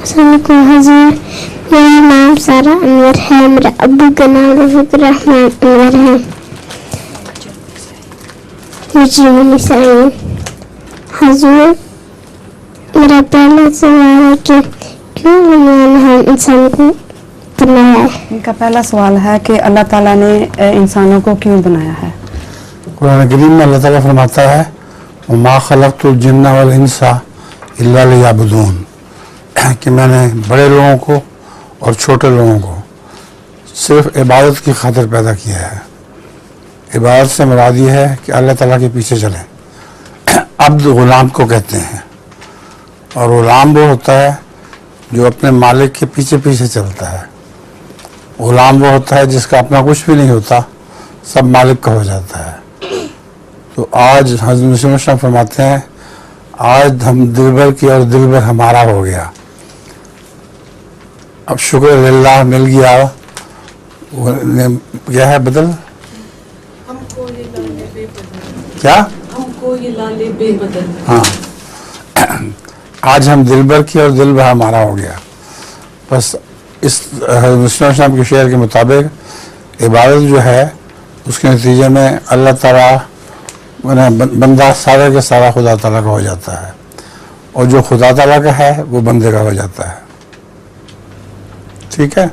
السلام علیکم حضور، میرا نام سارا انور ہے، میرے ابو کا نام رفیق الرحمن انور ہے، مجھے نسائیں۔ حضور، میرا پہلا سوال ہے کہ کیوں اللہ نے انسان کو بنایا ہے؟ ان کا پہلا سوال ہے کہ اللہ تعالیٰ نے انسانوں کو کیوں بنایا ہے؟ قرآن کریم میں اللہ تعالیٰ فرماتا ہے وَمَا خَلَقْتُ الْجِنَّ وَالْإِنسَ إِلَّا لِيَعْبُدُونَ، کہ میں نے بڑے لوگوں کو اور چھوٹے لوگوں کو صرف عبادت کی خاطر پیدا کیا ہے۔ عبادت سے مراد یہ ہے کہ اللہ تعالیٰ کے پیچھے چلیں۔ عبد غلام کو کہتے ہیں، اور غلام وہ ہوتا ہے جو اپنے مالک کے پیچھے پیچھے چلتا ہے۔ غلام وہ ہوتا ہے جس کا اپنا کچھ بھی نہیں ہوتا، سب مالک کا ہو جاتا ہے۔ تو آج حضرت مسلم السلام فرماتے ہیں آج ہم دلبر کی اور دلبر ہمارا ہو گیا۔ اب شکر للہ مل گیا، کیا ہے بدل؟ ہم کو یہ لالے بے بدل، کیا؟ ہم کو یہ لالے بے بدل۔ ہاں، آج ہم دلبر کی اور دلبر ہمارا ہو گیا۔ بس اس حضرت مسلم السلام کے شعر کے مطابق عبادت جو ہے اس کے نتیجے میں اللہ تعالیٰ بندہ سارے کے سارا خدا تعالیٰ کا ہو جاتا ہے، اور جو خدا تعالیٰ کا ہے وہ بندے کا ہو جاتا ہے۔ ٹھیک ہے؟